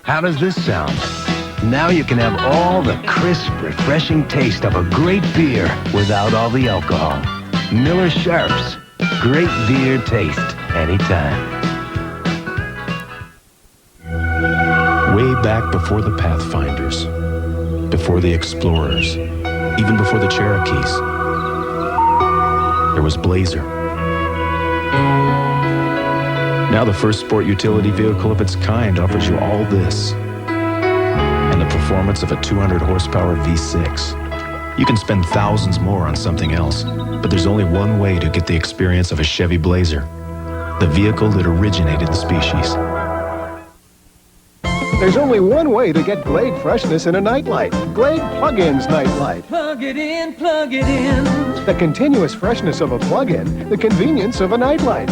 How does this sound? Now you can have all the crisp, refreshing taste of a great beer without all the alcohol. Miller Sharps. Great beer taste anytime. Way back before the Pathfinders, before the Explorers, even before the Cherokees, there was Blazer. Now the first sport utility vehicle of its kind offers you all this and the performance of a 200 horsepower V6. You can spend thousands more on something else, but there's only one way to get the experience of a Chevy Blazer, the vehicle that originated the species. There's only one way to get Glade freshness in a nightlight. Glade Plug-ins nightlight. Plug it in, plug it in. The continuous freshness of a plug-in, the convenience of a nightlight.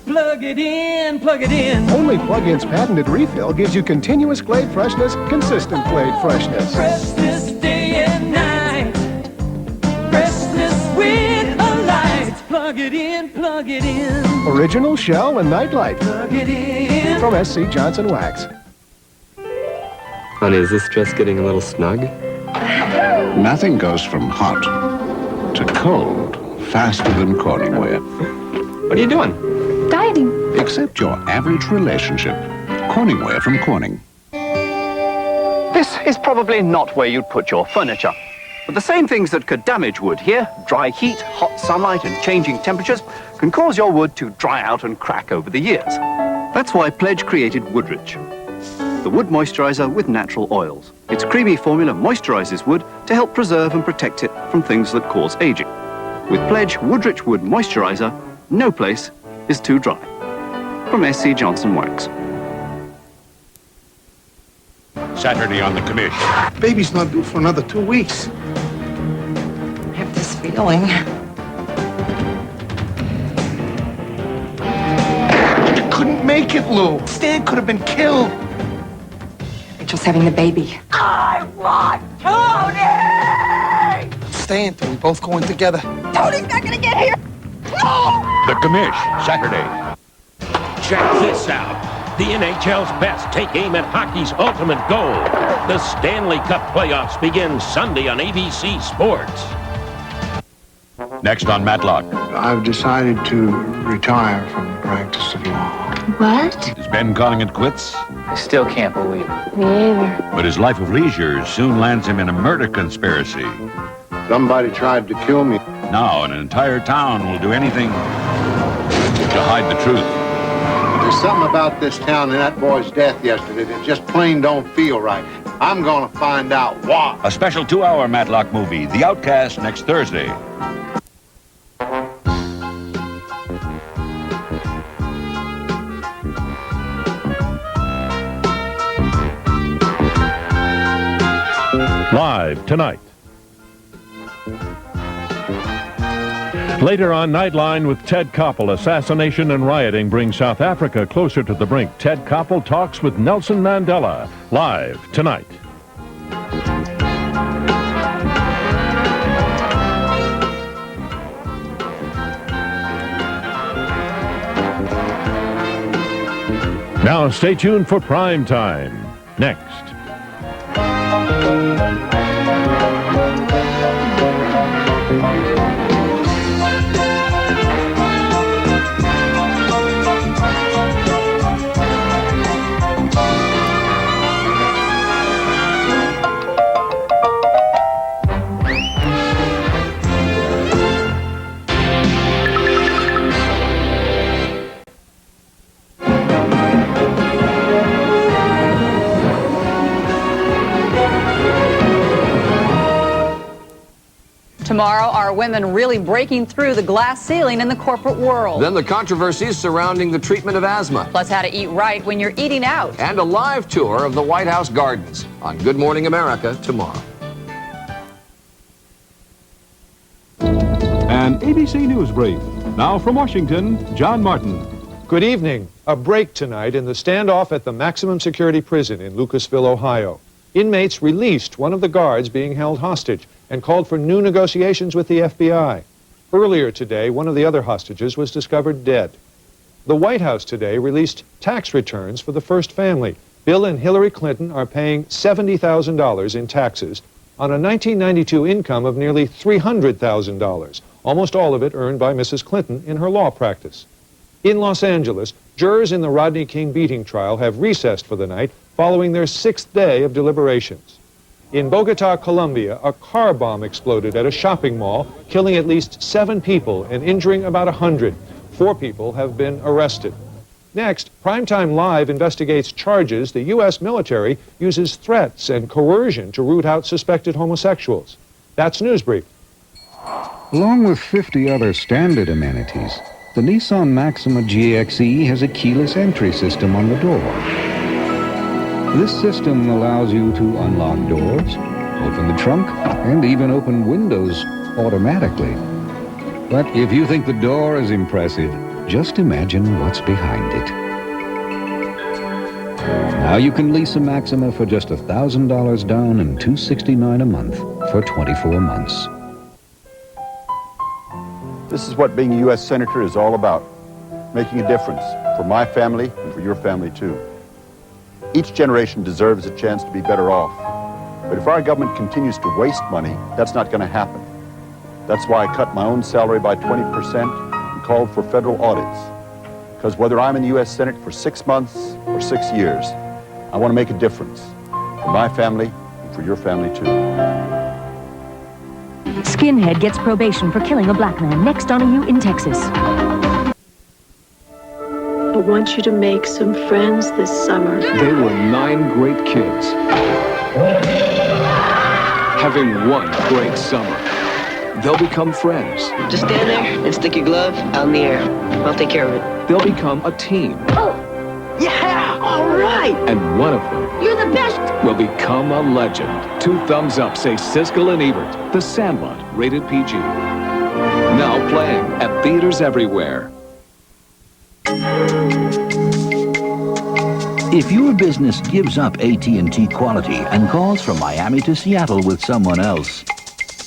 Plug it in, plug it in. Only Plug-in's patented refill gives you continuous Glade freshness, consistent Glade freshness. Freshness day and night. Freshness with a light. Plug it in, plug it in. Original shell and nightlight. Plug it in. From SC Johnson Wax. Honey, is this dress getting a little snug? Nothing goes from hot to cold faster than Corningware. What are you doing? Dieting. Except your average relationship. Corningware from Corning. This is probably not where you'd put your furniture. But the same things that could damage wood here, dry heat, hot sunlight, and changing temperatures, can cause your wood to dry out and crack over the years. That's why Pledge created Woodrich, the wood moisturizer with natural oils. Its creamy formula moisturizes wood to help preserve and protect it from things that cause aging. With Pledge Woodrich Wood Moisturizer, no place is too dry. From SC Johnson Wax. Saturday on the Commish. Baby's not due for another 2 weeks. I have this feeling. You couldn't make it, Lou. Stan could have been killed. Rachel's having the baby. I want Tony! Stay until we both go in together. Tony's not gonna get here. No! The Commish, Saturday. Check this out. The NHL's best take aim at hockey's ultimate goal. The Stanley Cup playoffs begin Sunday on ABC Sports. Next on Matlock. I've decided to retire from the practice of law. What? Is Ben calling it quits? I still can't believe it. Me either. But his life of leisure soon lands him in a murder conspiracy. Somebody tried to kill me. Now an entire town will do anything to hide the truth. There's something about this town and that boy's death yesterday that just plain don't feel right. I'm gonna find out why. A special 2-hour Matlock movie, The Outcast, next Thursday. Live tonight. Later on Nightline with Ted Koppel, assassination and rioting bring South Africa closer to the brink. Ted Koppel talks with Nelson Mandela. Live tonight. Now stay tuned for Prime Time. Next. Tomorrow, are women really breaking through the glass ceiling in the corporate world? Then the controversies surrounding the treatment of asthma. Plus how to eat right when you're eating out. And a live tour of the White House gardens on Good Morning America tomorrow. An ABC News brief. Now from Washington, John Martin. Good evening. A break tonight in the standoff at the maximum security prison in Lucasville, Ohio. Inmates released one of the guards being held hostage and called for new negotiations with the FBI. Earlier today, one of the other hostages was discovered dead. The White House today released tax returns for the first family, Bill and Hillary Clinton are paying $70,000 in taxes on a 1992 income of nearly $300,000, almost all of it earned by Mrs. Clinton in her law practice. In Los Angeles, jurors in the Rodney King beating trial have recessed for the night following their 6th day of deliberations. In Bogota, Colombia, a car bomb exploded at a shopping mall, killing at least 7 people and injuring about 100. 4 people have been arrested. Next, Primetime Live investigates charges the U.S. military uses threats and coercion to root out suspected homosexuals. That's Newsbrief. Along with 50 other standard amenities, the Nissan Maxima GXE has a keyless entry system on the door. This system allows you to unlock doors, open the trunk, and even open windows automatically. But if you think the door is impressive, just imagine what's behind it. Now you can lease a Maxima for just $1,000 down and $269 a month for 24 months. This is what being a U.S. Senator is all about, making a difference for my family and for your family too. Each generation deserves a chance to be better off. But if our government continues to waste money, that's not going to happen. That's why I cut my own salary by 20% and called for federal audits. Because whether I'm in the U.S. Senate for 6 months or 6 years, I want to make a difference for my family and for your family too. Skinhead gets probation for killing a black man. Next, Donahue in Texas. I want you to make some friends this summer. They were 9 great kids, having one great summer. They'll become friends. Just stand there and stick your glove out in the air. I'll take care of it. They'll become a team. Oh, yeah, all right. And one of them You're the best. will become a legend. 2 thumbs up say Siskel and Evert, The Sandlot, rated PG. Now playing at theaters everywhere. If your business gives up AT&T quality and calls from Miami to Seattle with someone else,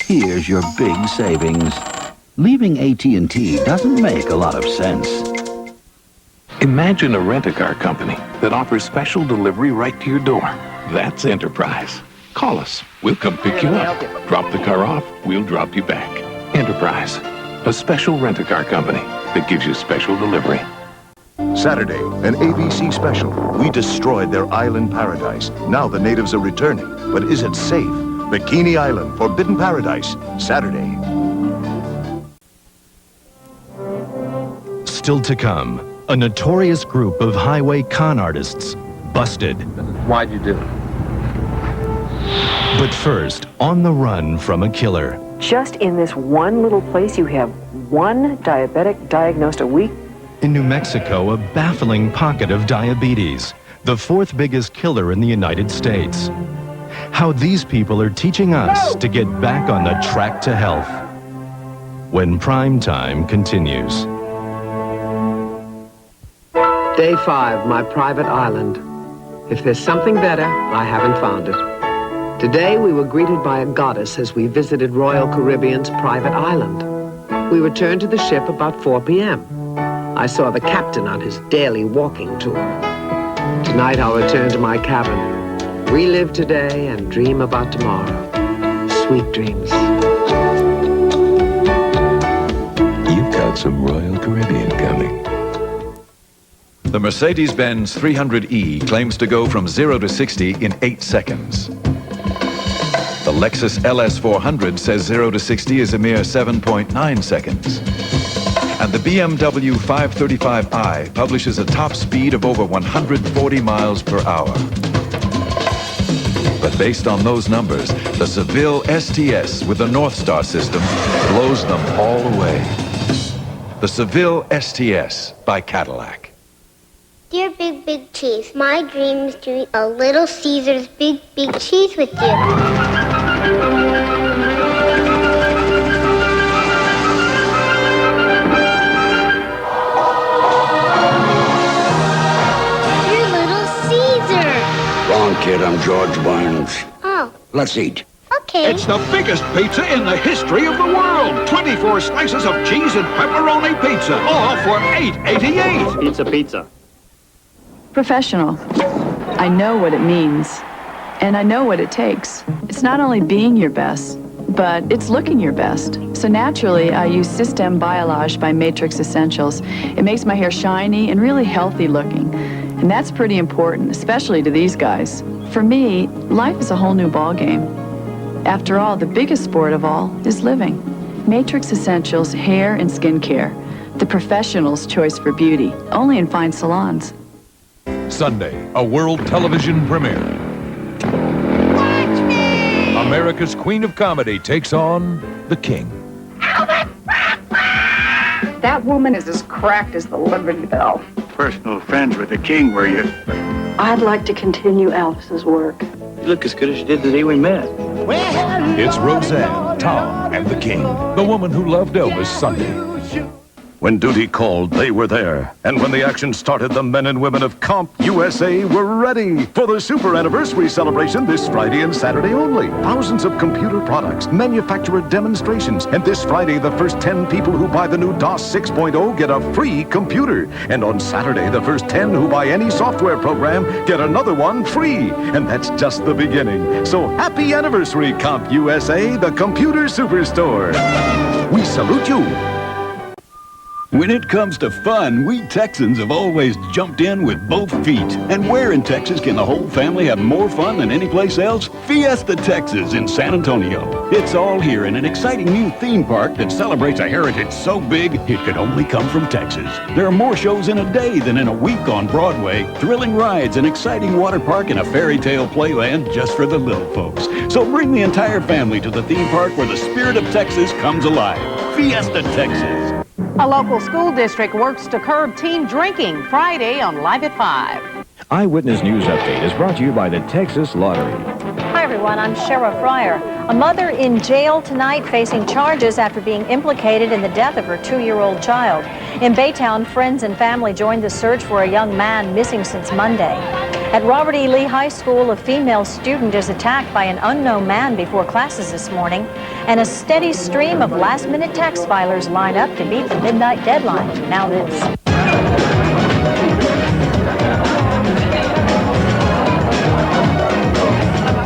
here's your big savings. Leaving AT&T doesn't make a lot of sense. Imagine a rent-a-car company that offers special delivery right to your door. That's enterprise. Call us. We'll come pick you up. Drop the car off. We'll drop you back. Enterprise. A special rent-a-car company that gives you special delivery. Saturday, an ABC special. We destroyed their island paradise. Now the natives are returning. But is it safe? Bikini Island, Forbidden Paradise, Saturday. Still to come, a notorious group of highway con artists busted. Why'd you do it? But first, on the run from a killer. Just in this one little place, you have 1 diabetic diagnosed a week. In New Mexico, a baffling pocket of diabetes, the 4th biggest killer in the United States. How these people are teaching us to get back on the track to health. When Prime Time continues. Day 5, my private island. If there's something better, I haven't found it. Today we were greeted by a goddess as we visited Royal Caribbean's private island. We returned to the ship about 4 p.m. I saw the captain on his daily walking tour. Tonight I'll return to my cabin, relive today and dream about tomorrow. Sweet dreams. You've got some Royal Caribbean coming. The Mercedes-Benz 300E claims to go from 0 to 60 in 8 seconds. The Lexus LS 400 says 0 to 60 is a mere 7.9 seconds. And the BMW 535i publishes a top speed of over 140 miles per hour. But based on those numbers, the Seville STS with the North Star system blows them all away. The Seville STS by Cadillac. Dear Big Big Cheese, my dream is to eat a Little Caesar's Big Big Cheese with you. Dear Little Caesar. Wrong, kid. I'm George Barnes. Oh. Let's eat. Okay. It's the biggest pizza in the history of the world. 24 slices of cheese and pepperoni pizza, all for $8.88. Pizza. Professional. I know what it means, and I know what it takes. It's not only being your best, but it's looking your best. So naturally, I use System Biolage by Matrix Essentials. It makes my hair shiny and really healthy looking. And that's pretty important, especially to these guys. For me, life is a whole new ballgame. After all, the biggest sport of all is living. Matrix Essentials Hair and Skin Care. The professional's choice for beauty, only in fine salons. Sunday, a world television premiere. Watch me! America's Queen of Comedy takes on the King. That woman is as cracked as the Liberty Bell. Personal friends with the king, were you? I'd like to continue Elvis's work. You look as good as you did the day we met. It's Roseanne, Tom, and the King, the woman who loved Elvis Sunday. When duty called, they were there. And when the action started, the men and women of CompUSA were ready for the super anniversary celebration this Friday and Saturday only. Thousands of computer products, manufacturer demonstrations, and this Friday, the first 10 people who buy the new DOS 6.0 get a free computer. And on Saturday, the first 10 who buy any software program get another one free. And that's just the beginning. So happy anniversary, CompUSA, the computer superstore. We salute you. When it comes to fun, we Texans have always jumped in with both feet. And where in Texas can the whole family have more fun than any place else? Fiesta, Texas in San Antonio. It's all here in an exciting new theme park that celebrates a heritage so big it could only come from Texas. There are more shows in a day than in a week on Broadway, thrilling rides, an exciting water park, and a fairy tale playland just for the little folks. So bring the entire family to the theme park where the spirit of Texas comes alive. Fiesta, Texas. A local school district works to curb teen drinking Friday on Live at 5. Eyewitness News Update is brought to you by the Texas Lottery. Hi, everyone. I'm Sheriff Fryer. A mother in jail tonight facing charges after being implicated in the death of her 2-year-old child. In Baytown, friends and family joined the search for a young man missing since Monday. At Robert E. Lee High School, a female student is attacked by an unknown man before classes this morning, and a steady stream of last-minute tax filers line up to beat the midnight deadline. Now this.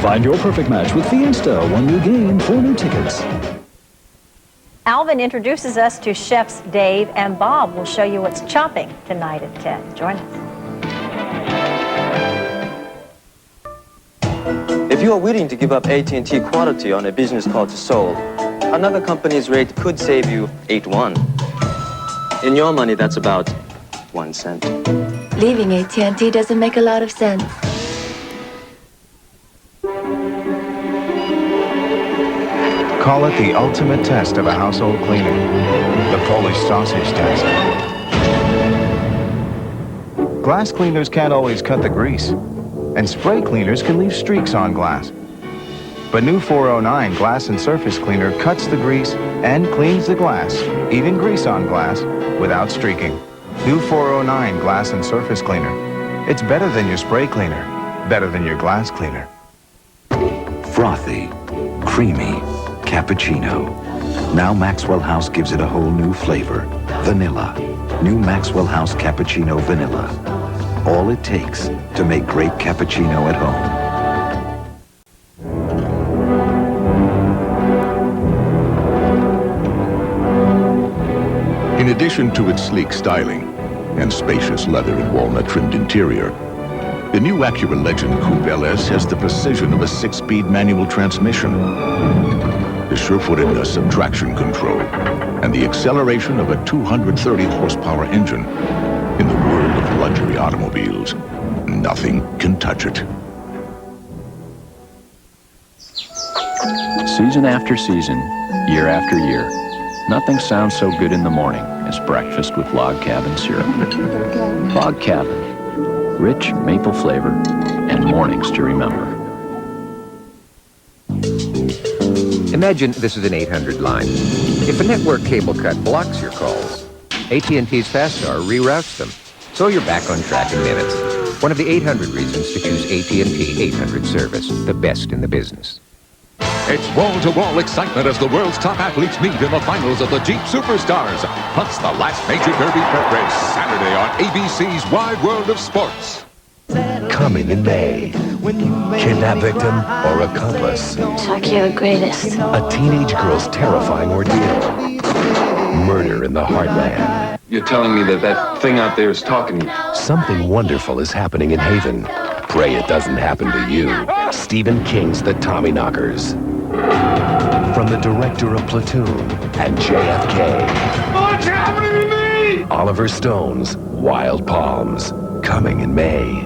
Find your perfect match with Fiesta. 1 new game, 4 new tickets. Alvin introduces us to chefs Dave and Bob. Will show you what's chopping tonight at 10. Join us. If you are willing to give up AT&T quality on a business call to Seoul, another company's rate could save you 8-1. In your money, that's about 1 cent. Leaving AT&T doesn't make a lot of sense. Call it the ultimate test of a household cleaner. The Polish sausage test. Glass cleaners can't always cut the grease, and spray cleaners can leave streaks on glass. But new 409 Glass and Surface Cleaner cuts the grease and cleans the glass, even grease on glass, without streaking. New 409 Glass and Surface Cleaner. It's better than your spray cleaner, better than your glass cleaner. Frothy, creamy, cappuccino. Now Maxwell House gives it a whole new flavor. Vanilla. New Maxwell House Cappuccino Vanilla. All it takes to make great cappuccino at home. In addition to its sleek styling and spacious leather and walnut-trimmed interior, the new Acura Legend Coupe LS has the precision of a 6-speed manual transmission, the sure-footedness of traction control, and the acceleration of a 230-horsepower engine. In the world of luxury automobiles, nothing can touch it. Season after season, year after year, nothing sounds so good in the morning as breakfast with log cabin syrup. Log cabin, rich maple flavor, and mornings to remember. Imagine this is an 800 line. If a network cable cut blocks your calls, AT&T's FastStar reroutes them, so you're back on track in minutes. One of the 800 reasons to choose AT&T 800 service, the best in the business. It's wall-to-wall excitement as the world's top athletes meet in the finals of the Jeep Superstars. Plus the last major Derby prep race Saturday on ABC's Wide World of Sports. Coming in May. Kidnap victim or accomplice? Chuck, you're the greatest. A teenage girl's terrifying ordeal. Murder in the Heartland. You're telling me that thing out there is talking to you? Something wonderful is happening in Haven. Pray it doesn't happen to you. Stephen King's The Tommyknockers. From the director of Platoon and JFK. What's happening to me? Oliver Stone's Wild Palms. Coming in May.